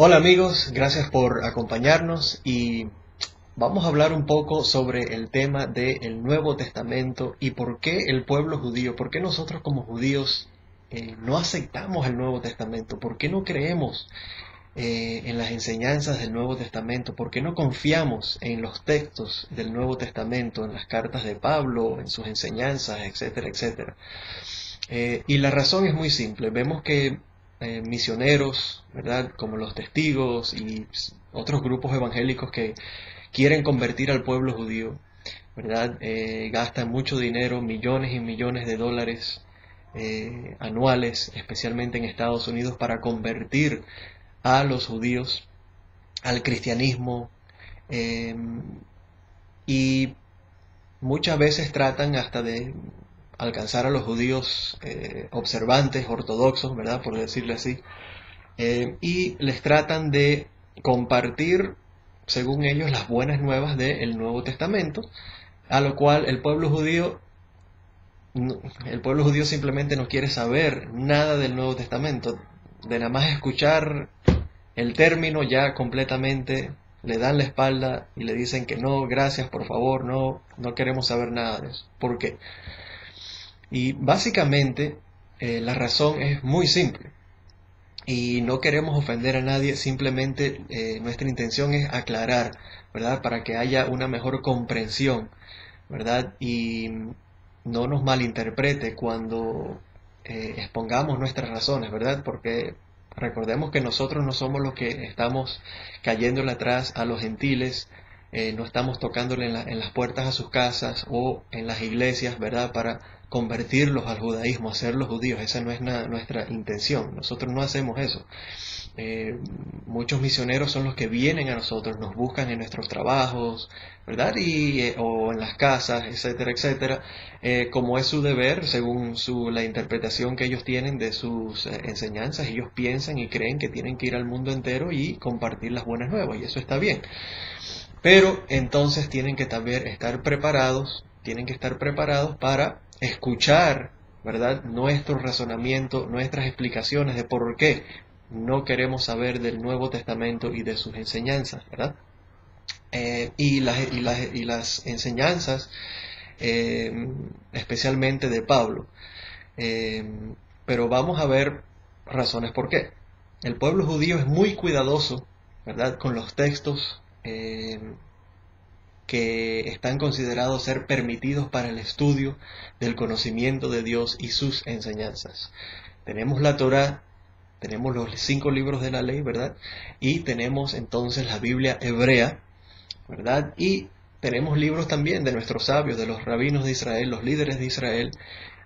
Hola amigos, gracias por acompañarnos y vamos a hablar un poco sobre el tema del Nuevo Testamento y por qué el pueblo judío, por qué nosotros como judíos no aceptamos el Nuevo Testamento, por qué no creemos en las enseñanzas del Nuevo Testamento, por qué no confiamos en los textos del Nuevo Testamento, en las cartas de Pablo, en sus enseñanzas, etcétera, etcétera. Y la razón es muy simple. Vemos que misioneros, ¿verdad? Como los testigos y otros grupos evangélicos que quieren convertir al pueblo judío, ¿verdad? Gastan mucho dinero, millones y millones de dólares anuales, especialmente en Estados Unidos, para convertir a los judíos al cristianismo. eh, y muchas veces tratan hasta de alcanzar a los judíos observantes, ortodoxos, ¿verdad? Por decirle así, y les tratan de compartir, según ellos, las buenas nuevas del Nuevo Testamento, a lo cual el pueblo judío simplemente no quiere saber nada del Nuevo Testamento, de nada más escuchar el término ya completamente le dan la espalda y le dicen que no, gracias, por favor, no queremos saber nada de eso. ¿Por qué? Y básicamente la razón es muy simple y no queremos ofender a nadie, simplemente nuestra intención es aclarar, ¿verdad? Para que haya una mejor comprensión, ¿verdad? Y no nos malinterprete cuando expongamos nuestras razones, ¿verdad? Porque recordemos que nosotros no somos los que estamos cayéndole atrás a los gentiles, no estamos tocándole en las puertas a sus casas o en las iglesias, ¿verdad? Para convertirlos al judaísmo, hacerlos judíos. Esa no es nuestra intención. Nosotros no hacemos eso. Eh, Muchos misioneros son los que vienen a nosotros, nos buscan en nuestros trabajos, ¿verdad? O en las casas, etcétera, etcétera, como es su deber, según la interpretación que ellos tienen de sus enseñanzas. Ellos piensan y creen que tienen que ir al mundo entero y compartir las buenas nuevas, y eso está bien. Pero entonces tienen que estar preparados para escuchar, ¿verdad? Nuestro razonamiento, nuestras explicaciones de por qué no queremos saber del Nuevo Testamento y de sus enseñanzas, ¿verdad? Y las enseñanzas, eh, especialmente de Pablo. Eh, pero vamos a ver razones por qué. El pueblo judío es muy cuidadoso, ¿verdad? Con los textos que están considerados ser permitidos para el estudio del conocimiento de Dios y sus enseñanzas. Tenemos la Torá, tenemos los 5 libros de la ley, ¿verdad? Y tenemos entonces la Biblia hebrea, ¿verdad? Y tenemos libros también de nuestros sabios, de los rabinos de Israel, los líderes de Israel,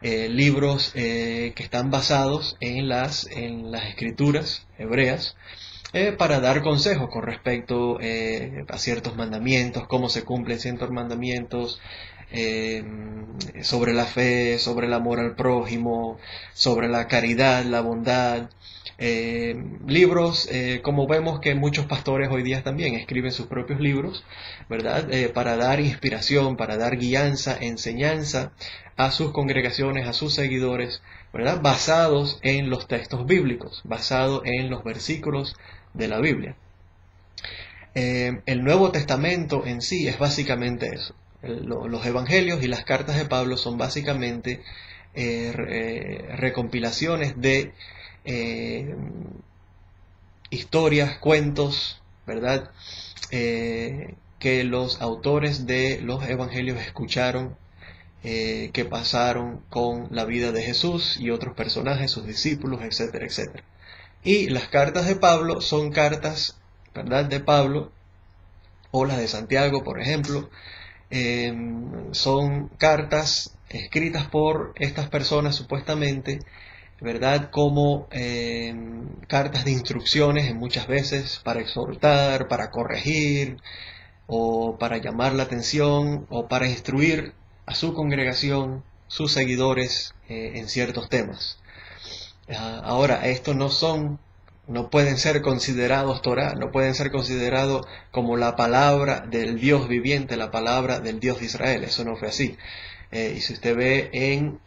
libros que están basados en las escrituras hebreas, para dar consejos con respecto a ciertos mandamientos, cómo se cumplen ciertos mandamientos, eh, sobre la fe, sobre el amor al prójimo, sobre la caridad, la bondad. Libros, como vemos que muchos pastores hoy día también escriben sus propios libros, ¿verdad? Para dar inspiración, para dar guianza, enseñanza a sus congregaciones, a sus seguidores, ¿verdad? Basados en los textos bíblicos, basados en los versículos de la Biblia. El Nuevo Testamento en sí es básicamente eso. Los evangelios y las cartas de Pablo son básicamente recompilaciones de eh, historias, cuentos, ¿verdad? Que los autores de los evangelios escucharon, que pasaron con la vida de Jesús y otros personajes, sus discípulos, etcétera, etcétera. Y las cartas de Pablo son cartas, ¿verdad? De Pablo, o las de Santiago, por ejemplo, son cartas escritas por estas personas supuestamente, ¿verdad? Como cartas de instrucciones, en muchas veces para exhortar, para corregir, o para llamar la atención, o para instruir a su congregación, sus seguidores, en ciertos temas. Ahora, estos no pueden ser considerados Torah, no pueden ser considerados como la palabra del Dios viviente, la palabra del Dios de Israel. Eso no fue así. Y si usted ve en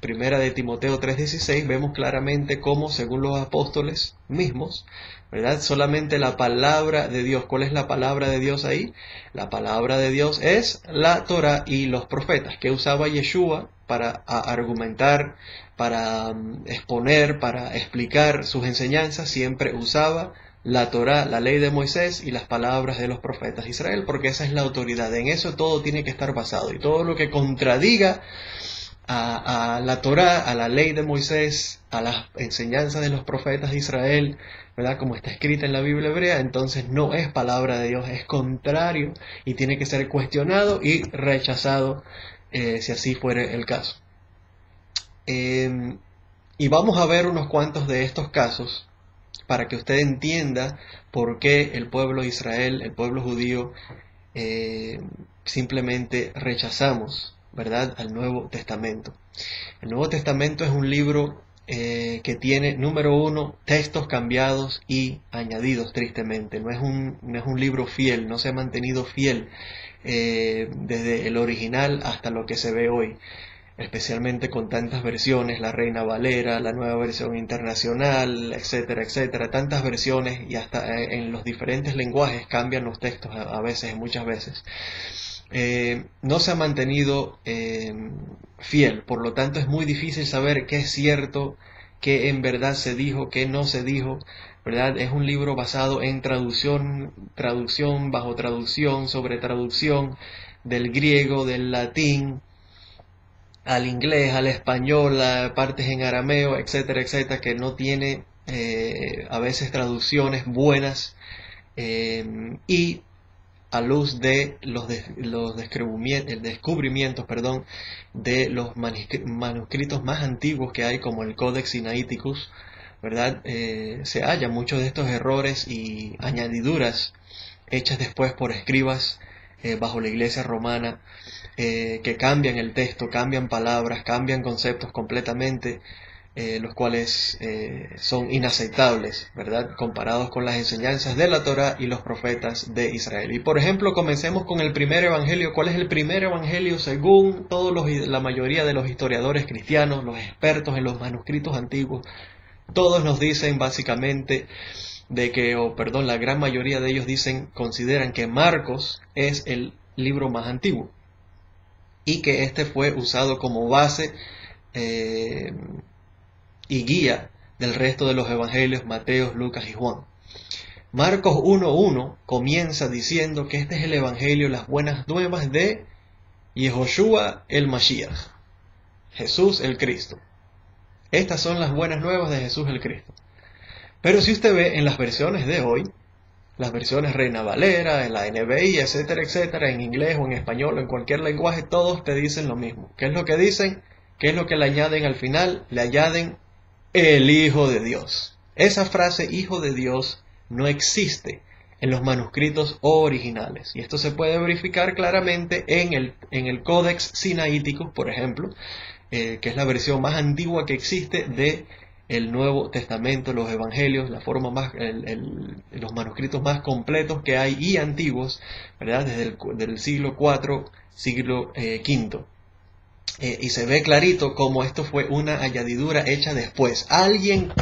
Primera de Timoteo 3:16, vemos claramente cómo, según los apóstoles mismos, ¿verdad? Solamente la palabra de Dios. ¿Cuál es la palabra de Dios ahí? La palabra de Dios es la Torá y los profetas, que usaba Yeshua para argumentar, para exponer, para explicar sus enseñanzas. Siempre usaba la Torá, la ley de Moisés y las palabras de los profetas de Israel, porque esa es la autoridad. En eso todo tiene que estar basado. Y todo lo que contradiga a la Torá, a la ley de Moisés, a las enseñanzas de los profetas de Israel, ¿verdad? Como está escrita en la Biblia hebrea, entonces no es palabra de Dios, es contrario y tiene que ser cuestionado y rechazado, si así fuere el caso. Y vamos a ver unos cuantos de estos casos para que usted entienda por qué el pueblo de Israel, el pueblo judío, simplemente rechazamos, ¿verdad?, al Nuevo Testamento. El Nuevo Testamento es un libro que tiene, número uno, textos cambiados y añadidos, tristemente. No es un libro fiel, no se ha mantenido fiel desde el original hasta lo que se ve hoy, especialmente con tantas versiones, la Reina Valera, la nueva versión internacional, etcétera, etcétera, tantas versiones, y hasta en los diferentes lenguajes cambian los textos a veces, muchas veces. No se ha mantenido fiel, por lo tanto es muy difícil saber qué es cierto, qué en verdad se dijo, qué no se dijo, ¿verdad? Es un libro basado en traducción bajo traducción, sobre traducción, del griego, del latín, al inglés, al español, a partes en arameo, etcétera, etcétera, que no tiene a veces traducciones buenas, y a luz de los descubrimientos, de los manuscritos más antiguos que hay, como el Codex Sinaiticus, ¿verdad? Se hallan muchos de estos errores y añadiduras hechas después por escribas bajo la Iglesia romana, que cambian el texto, cambian palabras, cambian conceptos completamente, los cuales son inaceptables, ¿verdad?, comparados con las enseñanzas de la Torá y los profetas de Israel. Y por ejemplo, comencemos con el primer evangelio. ¿Cuál es el primer evangelio según la mayoría de los historiadores cristianos, los expertos en los manuscritos antiguos? Todos nos dicen básicamente la gran mayoría de ellos consideran que Marcos es el libro más antiguo y que este fue usado como base y guía del resto de los evangelios, Mateo, Lucas y Juan. Marcos 1:1 comienza diciendo que este es el evangelio, las buenas nuevas de Yehoshua el Mashiach, Jesús el Cristo. Estas son las buenas nuevas de Jesús el Cristo. Pero si usted ve en las versiones de hoy, las versiones Reina Valera, en la NBI, etcétera, etcétera, en inglés o en español o en cualquier lenguaje, todos te dicen lo mismo. ¿Qué es lo que dicen? ¿Qué es lo que le añaden al final? Le añaden el Hijo de Dios. Esa frase Hijo de Dios no existe en los manuscritos originales. Y esto se puede verificar claramente en el Codex Sinaiticus, por ejemplo, que es la versión más antigua que existe de el Nuevo Testamento, los Evangelios, la forma los manuscritos más completos que hay y antiguos, ¿verdad?, desde del siglo IV, siglo V. Y se ve clarito cómo esto fue una añadidura hecha después. Alguien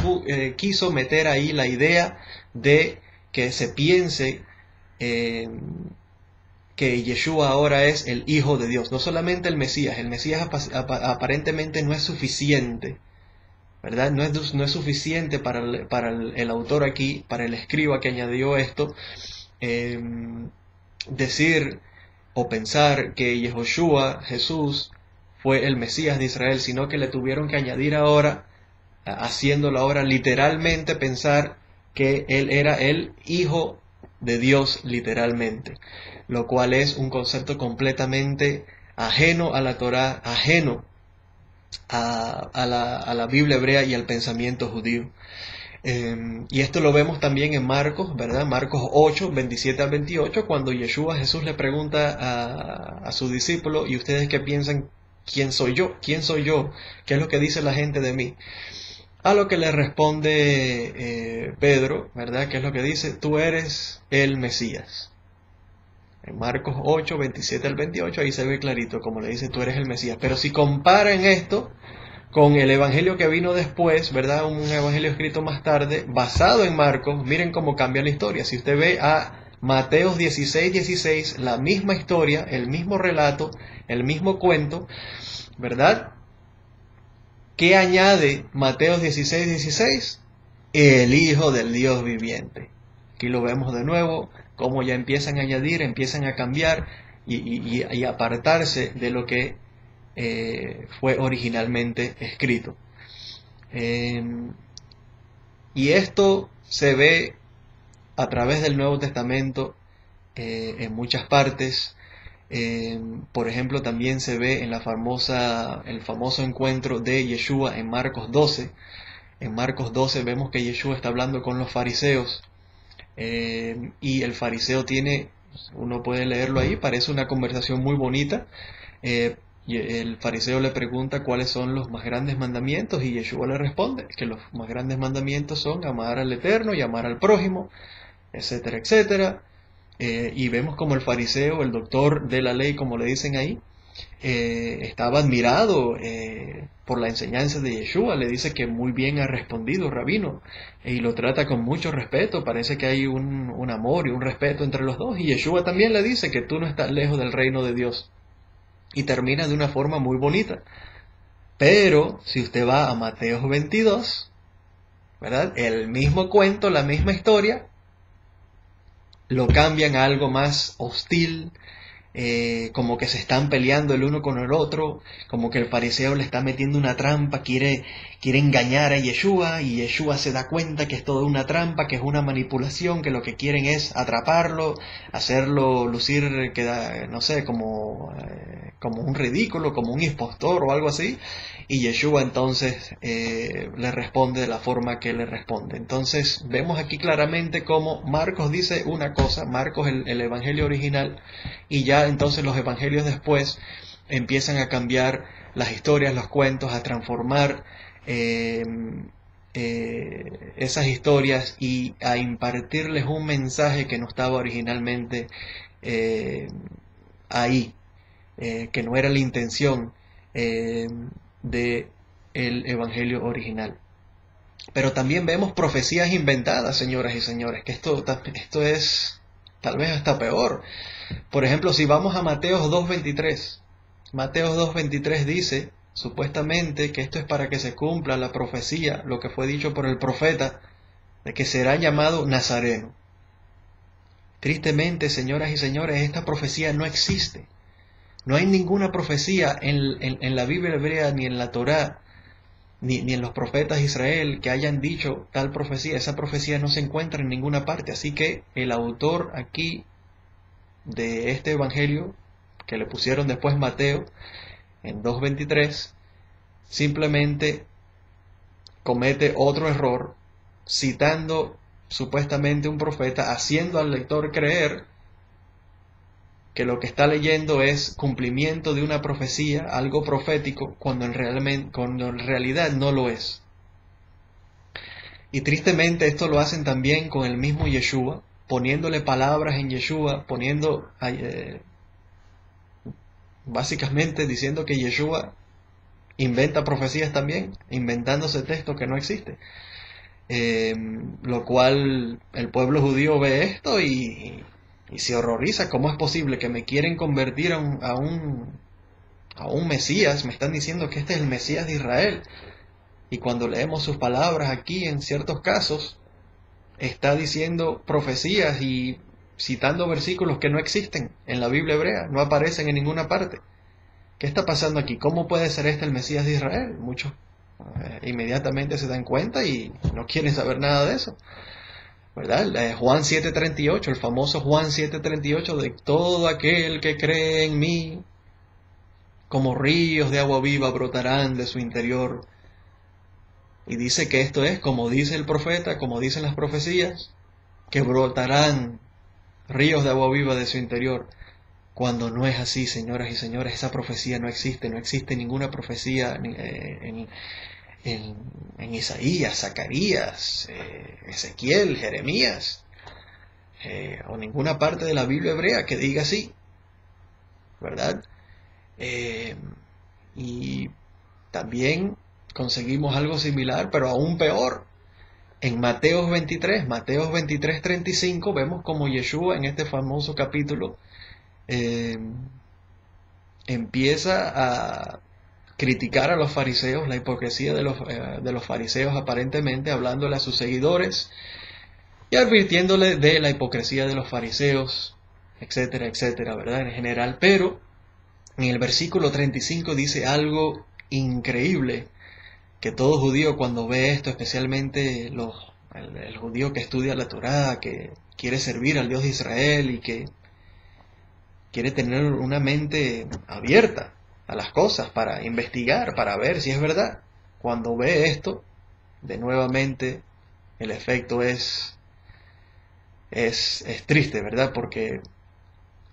quiso meter ahí la idea de que se piense que Yeshua ahora es el Hijo de Dios, no solamente el Mesías. El Mesías aparentemente no es suficiente, ¿verdad? No es suficiente para el autor aquí, para el escriba que añadió esto, decir o pensar que Yehoshua, Jesús, fue el Mesías de Israel, sino que le tuvieron que añadir ahora, haciéndolo ahora literalmente, pensar que él era el Hijo de Dios literalmente, lo cual es un concepto completamente ajeno a la Torá, ajeno a la Biblia hebrea y al pensamiento judío. Y esto lo vemos también en Marcos, ¿verdad? Marcos 8, 27 al 28, cuando Jesús le pregunta a su discípulo: ¿y ustedes qué piensan? ¿Quién soy yo? ¿Quién soy yo? ¿Qué es lo que dice la gente de mí? A lo que le responde Pedro, ¿verdad? ¿Qué es lo que dice? Tú eres el Mesías. En Marcos 8, 27 al 28, ahí se ve clarito, como le dice, tú eres el Mesías. Pero si comparan esto con el evangelio que vino después, ¿verdad? Un evangelio escrito más tarde, basado en Marcos, miren cómo cambia la historia. Si usted ve a Mateos 16, 16, la misma historia, el mismo relato, el mismo cuento, ¿verdad? ¿Qué añade Mateos 16, 16? El Hijo del Dios viviente. Aquí lo vemos de nuevo, cómo ya empiezan a añadir, empiezan a cambiar y apartarse de lo que fue originalmente escrito. Y esto se ve a través del Nuevo Testamento en muchas partes. Por ejemplo, también se ve en el famoso encuentro de Yeshua en Marcos 12. En Marcos 12 vemos que Yeshua está hablando con los fariseos y el fariseo uno puede leerlo ahí, parece una conversación muy bonita. Y el fariseo le pregunta cuáles son los más grandes mandamientos y Yeshua le responde que los más grandes mandamientos son amar al Eterno y amar al prójimo, etcétera, etcétera. Y vemos como el fariseo, el doctor de la ley, como le dicen ahí, estaba admirado por la enseñanza de Yeshua. Le dice que muy bien ha respondido, rabino, y lo trata con mucho respeto. Parece que hay un amor y un respeto entre los dos. Y Yeshua también le dice que tú no estás lejos del reino de Dios. Y termina de una forma muy bonita. Pero si usted va a Mateos 22, ¿verdad? El mismo cuento, la misma historia, lo cambian a algo más hostil, como que se están peleando el uno con el otro, como que el fariseo le está metiendo una trampa, quiere engañar a Yeshua, y Yeshua se da cuenta que es toda una trampa, que es una manipulación, que lo que quieren es atraparlo, hacerlo lucir, no sé, como un ridículo, como un impostor o algo así, y Yeshua entonces le responde de la forma que le responde. Entonces vemos aquí claramente cómo Marcos dice una cosa, Marcos el evangelio original, y ya entonces los evangelios después empiezan a cambiar las historias, los cuentos, a transformar esas historias y a impartirles un mensaje que no estaba originalmente ahí, que no era la intención del evangelio original. Pero también vemos profecías inventadas, señoras y señores, que esto es tal vez hasta peor. Por ejemplo, si vamos a Mateos 2.23, Mateos 2.23 dice, supuestamente, que esto es para que se cumpla la profecía, lo que fue dicho por el profeta, de que será llamado Nazareno. Tristemente, señoras y señores, esta profecía no existe. No hay ninguna profecía en la Biblia hebrea, ni en la Torá, ni en los profetas de Israel que hayan dicho tal profecía. Esa profecía no se encuentra en ninguna parte. Así que el autor aquí de este evangelio, que le pusieron después Mateo, en 2.23, simplemente comete otro error, citando supuestamente un profeta, haciendo al lector creer que lo que está leyendo es cumplimiento de una profecía, algo profético, cuando en realidad no lo es. Y tristemente esto lo hacen también con el mismo Yeshua, poniéndole palabras en Yeshua, básicamente diciendo que Yeshua inventa profecías también, inventándose textos que no existen. Lo cual el pueblo judío ve esto y se horroriza. ¿Cómo es posible que me quieren convertir a un Mesías? Me están diciendo que este es el Mesías de Israel. Y cuando leemos sus palabras aquí, en ciertos casos, está diciendo profecías y citando versículos que no existen en la Biblia hebrea, no aparecen en ninguna parte. ¿Qué está pasando aquí? ¿Cómo puede ser este el Mesías de Israel? Muchos inmediatamente se dan cuenta y no quieren saber nada de eso, ¿verdad? Juan 7:38, el famoso Juan 7:38, de todo aquel que cree en mí, como ríos de agua viva brotarán de su interior. Y dice que esto es, como dice el profeta, como dicen las profecías, que brotarán ríos de agua viva de su interior. Cuando no es así, señoras y señores, esa profecía no existe ninguna profecía en Isaías, Zacarías, Ezequiel, Jeremías. o ninguna parte de la Biblia hebrea que diga así, ¿verdad? Y también conseguimos algo similar, pero aún peor. En Mateos 23, 35, vemos como Yeshua en este famoso capítulo empieza a criticar a los fariseos, la hipocresía de los fariseos aparentemente, hablándole a sus seguidores y advirtiéndole de la hipocresía de los fariseos, etcétera, etcétera, ¿verdad? En general, pero en el versículo 35 dice algo increíble, que todo judío cuando ve esto, especialmente el judío que estudia la Torá, que quiere servir al Dios de Israel y que quiere tener una mente abierta a las cosas para investigar, para ver si es verdad. Cuando ve esto, de nuevamente el efecto es triste, ¿verdad? Porque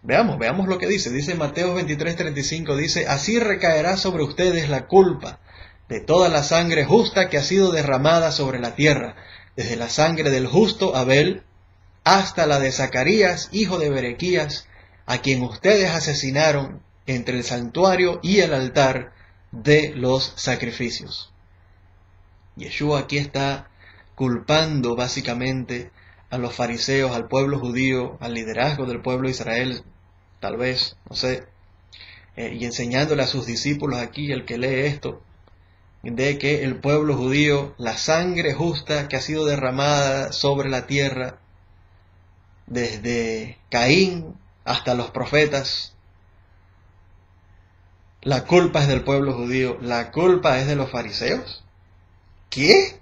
veamos lo que dice. Dice Mateo 23:35, dice: así recaerá sobre ustedes la culpa de toda la sangre justa que ha sido derramada sobre la tierra, desde la sangre del justo Abel hasta la de Zacarías, hijo de Berequías, a quien ustedes asesinaron entre el santuario y el altar de los sacrificios. Yeshua aquí está culpando básicamente a los fariseos, al pueblo judío, al liderazgo del pueblo de Israel, tal vez, no sé, y enseñándole a sus discípulos aquí, el que lee esto, de que el pueblo judío, la sangre justa que ha sido derramada sobre la tierra, desde Caín hasta los profetas, la culpa es del pueblo judío, la culpa es de los fariseos. ¿Qué?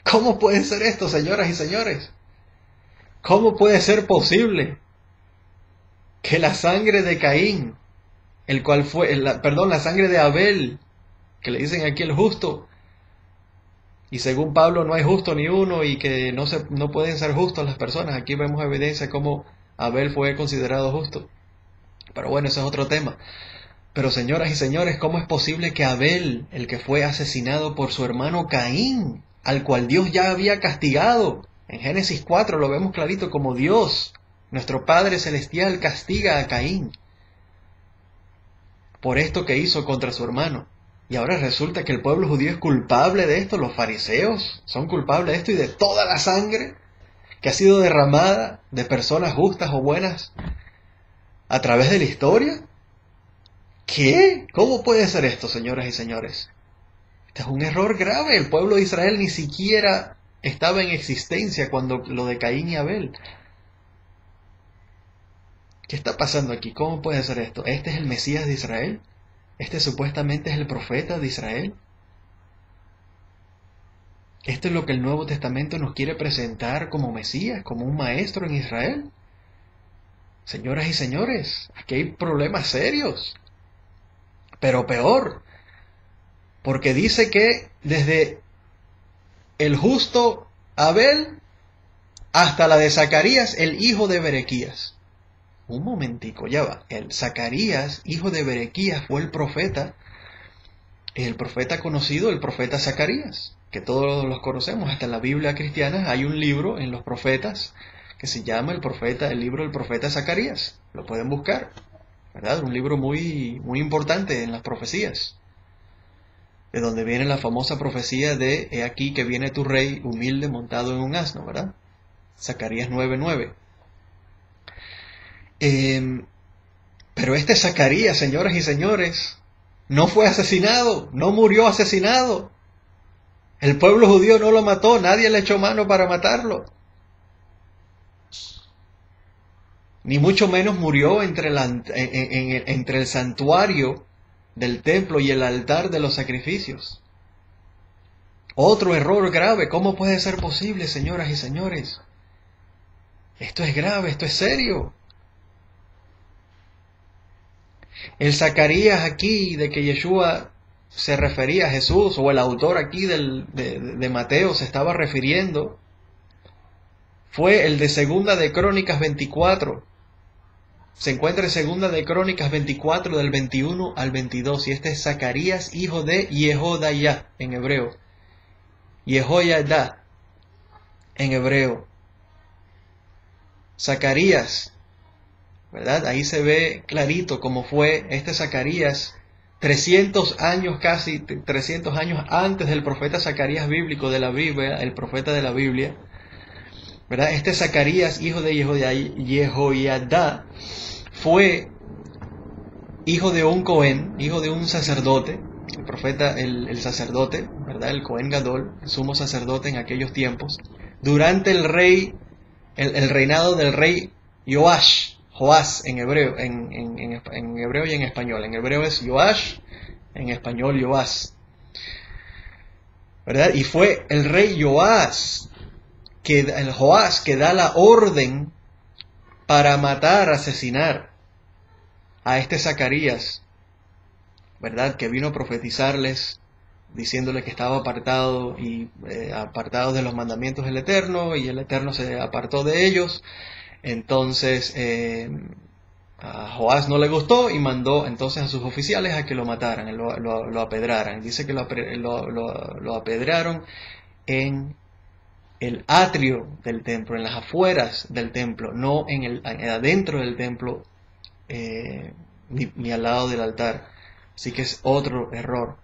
¿Cómo puede ser esto, señoras y señores? ¿Cómo puede ser posible que la sangre de Caín, el cual fue, la sangre de Abel, que le dicen aquí el justo, y según Pablo no hay justo ni uno y que no pueden ser justos las personas? Aquí vemos evidencia cómo Abel fue considerado justo. Pero bueno, ese es otro tema. Pero señoras y señores, ¿cómo es posible que Abel, el que fue asesinado por su hermano Caín, al cual Dios ya había castigado, en Génesis 4 lo vemos clarito como Dios, nuestro Padre Celestial, castiga a Caín por esto que hizo contra su hermano? Y ahora resulta que el pueblo judío es culpable de esto, los fariseos son culpables de esto y de toda la sangre que ha sido derramada de personas justas o buenas a través de la historia. ¿Qué? ¿Cómo puede ser esto, señoras y señores? Este es un error grave. El pueblo de Israel ni siquiera estaba en existencia cuando lo de Caín y Abel. ¿Qué está pasando aquí? ¿Cómo puede ser esto? ¿Este es el Mesías de Israel? ¿Este supuestamente es el profeta de Israel? ¿Esto es lo que el Nuevo Testamento nos quiere presentar como Mesías, como un maestro en Israel? Señoras y señores, aquí hay problemas serios. Pero peor, porque dice que desde el justo Abel hasta la de Zacarías, el hijo de Berequías. Un momentico, ya va. El Zacarías, hijo de Berequías, fue el profeta conocido, el profeta Zacarías, que todos los conocemos. Hasta en la Biblia cristiana hay un libro en los profetas que se llama el libro del profeta Zacarías. Lo pueden buscar, ¿verdad? Un libro muy, muy importante en las profecías, de donde viene la famosa profecía de: he aquí que viene tu rey humilde montado en un asno, ¿verdad? Zacarías 9:9. Pero este Zacarías, señoras y señores, no fue asesinado, no murió asesinado. El pueblo judío no lo mató, nadie le echó mano para matarlo. Ni mucho menos murió entre el santuario del templo y el altar de los sacrificios. Otro error grave. ¿Cómo puede ser posible, señoras y señores? Esto es grave, esto es serio. El Zacarías aquí, de que Yeshua se refería a Jesús, o el autor aquí de Mateo se estaba refiriendo, fue el de Segunda de Crónicas 24. Se encuentra en Segunda de Crónicas 24 del 21 al 22. Y este es Zacarías, hijo de Yehodayá en hebreo. Yehoyadá en hebreo. Zacarías, ¿verdad? Ahí se ve clarito cómo fue este Zacarías, 300 años, casi 300 años antes del profeta Zacarías bíblico de la Biblia, el profeta de la Biblia, ¿verdad? Este Zacarías, hijo de Jehoiada, fue hijo de un Cohen, hijo de un sacerdote, el profeta, el sacerdote, ¿verdad? El Cohen Gadol, el sumo sacerdote en aquellos tiempos, durante el reinado del rey Joás en hebreo, en hebreo y en español. En hebreo es Joash, en español Joás, ¿verdad? Y fue el rey Joás que da la orden para matar, asesinar a este Zacarías, ¿verdad? Que vino a profetizarles, diciéndole que estaba apartado apartado de los mandamientos del Eterno, y el Eterno se apartó de ellos. Entonces a Joás no le gustó y mandó entonces a sus oficiales a que lo mataran, lo apedraran. Dice que lo apedraron en el atrio del templo, en las afueras del templo, no adentro del templo, ni al lado del altar. Así que es otro error.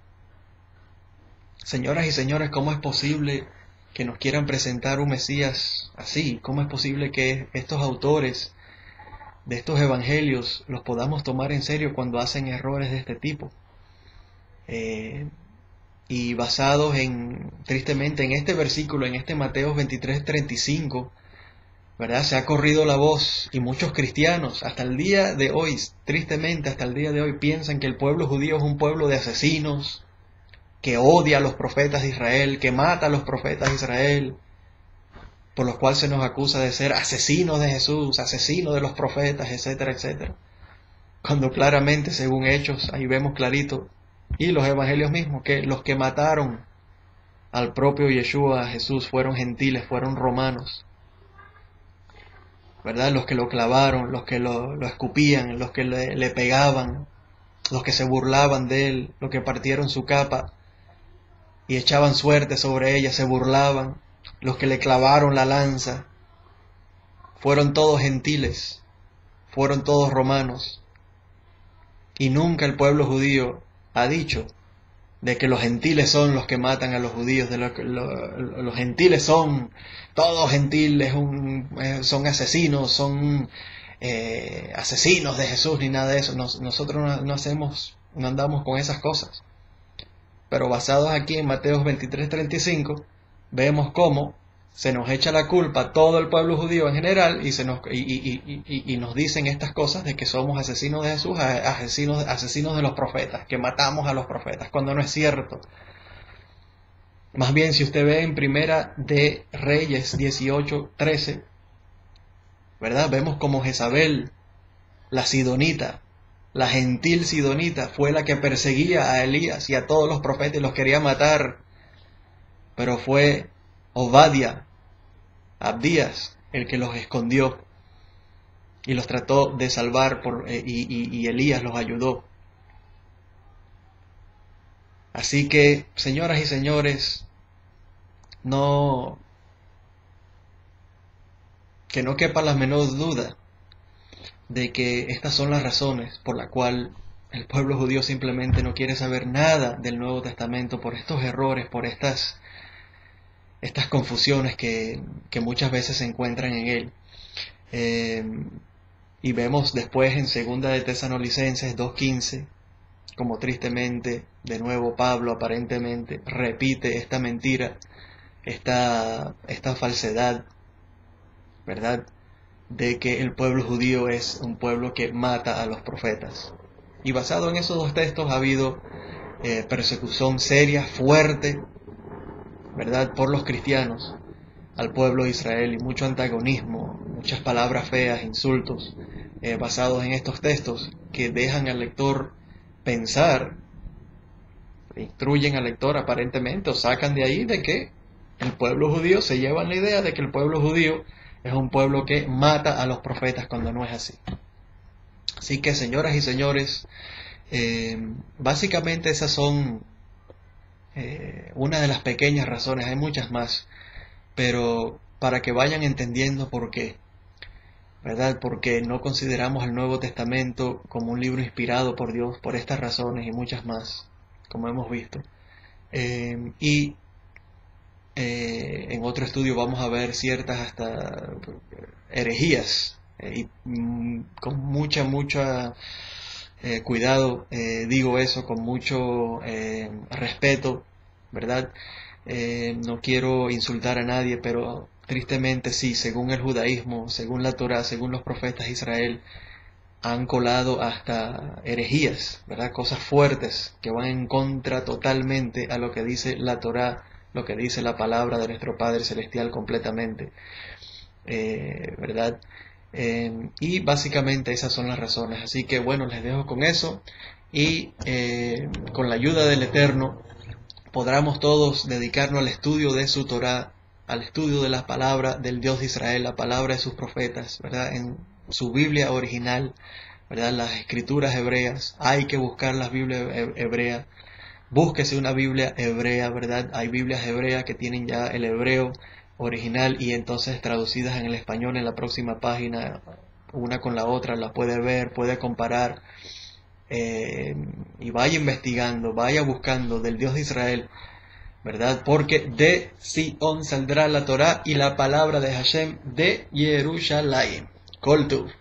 Señoras y señores, ¿cómo es posible que nos quieran presentar un Mesías así? ¿Cómo es posible que estos autores de estos evangelios los podamos tomar en serio cuando hacen errores de este tipo? Y basados tristemente, en este versículo, en este Mateo 23:35, ¿verdad? Se ha corrido la voz, y muchos cristianos hasta el día de hoy, tristemente hasta el día de hoy, piensan que el pueblo judío es un pueblo de asesinos, que odia a los profetas de Israel, que mata a los profetas de Israel, por los cuales se nos acusa de ser asesinos de Jesús, asesinos de los profetas, etcétera, etcétera. Cuando claramente, según Hechos, ahí vemos clarito, y los evangelios mismos, que los que mataron al propio Yeshua, a Jesús, fueron gentiles, fueron romanos, ¿verdad? Los que lo clavaron, los que lo escupían, los que le pegaban, los que se burlaban de él, los que partieron su capa y echaban suerte sobre ella, se burlaban, los que le clavaron la lanza, fueron todos gentiles, fueron todos romanos. Y nunca el pueblo judío ha dicho de que los gentiles son los que matan a los judíos, de los gentiles son, todos gentiles son asesinos, son asesinos de Jesús, ni nada de eso. Nosotros no andamos con esas cosas. Pero basados aquí en Mateo 23:35, vemos cómo se nos echa la culpa a todo el pueblo judío en general, y nos dicen estas cosas de que somos asesinos de Jesús, asesinos de los profetas, que matamos a los profetas, cuando no es cierto. Más bien, si usted ve en Primera de Reyes 18:13, ¿verdad? Vemos como Jezabel, la sidonita, la gentil sidonita, fue la que perseguía a Elías y a todos los profetas y los quería matar. Pero fue Abdías, el que los escondió y los trató de salvar, y Elías los ayudó. Así que, señoras y señores, que no quepa la menor duda de que estas son las razones por la cual el pueblo judío simplemente no quiere saber nada del Nuevo Testamento, por estos errores, por estas confusiones que muchas veces se encuentran en él. Y vemos después en 2 de Tesalonicenses 2:15, como tristemente, de nuevo Pablo aparentemente repite esta mentira, esta falsedad, ¿verdad? De que el pueblo judío es un pueblo que mata a los profetas. Y basado en esos dos textos ha habido persecución seria, fuerte, ¿verdad?, por los cristianos al pueblo de Israel, y mucho antagonismo, muchas palabras feas, insultos, basados en estos textos que dejan al lector pensar, instruyen al lector aparentemente, o sacan de ahí de que el pueblo judío, se llevan la idea de que el pueblo judío es un pueblo que mata a los profetas, cuando no es así. Así que, señoras y señores, básicamente esas son una de las pequeñas razones, hay muchas más, pero para que vayan entendiendo por qué. ¿verdad? Porque no consideramos el Nuevo Testamento como un libro inspirado por Dios por estas razones y muchas más, como hemos visto. Y en otro estudio vamos a ver ciertas hasta herejías, con mucha cuidado, digo eso con mucho respeto, ¿verdad? No quiero insultar a nadie, pero tristemente sí, según el judaísmo, según la Torá, según los profetas de Israel, han colado hasta herejías, ¿verdad? Cosas fuertes que van en contra totalmente a lo que dice la Torá, lo que dice la palabra de nuestro Padre Celestial completamente, ¿verdad? Y básicamente esas son las razones. Así que bueno, les dejo con eso y con la ayuda del Eterno podamos todos dedicarnos al estudio de su Torá, al estudio de la palabra del Dios de Israel, la palabra de sus profetas, ¿verdad? En su Biblia original, ¿verdad? Las escrituras hebreas, hay que buscar las Biblias hebreas, búsquese una Biblia hebrea, ¿verdad? Hay Biblias hebreas que tienen ya el hebreo original y entonces traducidas en el español en la próxima página, una con la otra, la puede ver, puede comparar, y vaya investigando, vaya buscando del Dios de Israel, ¿verdad? Porque de Sion saldrá la Torá y la palabra de Hashem de Jerusalén. Kol Tuv.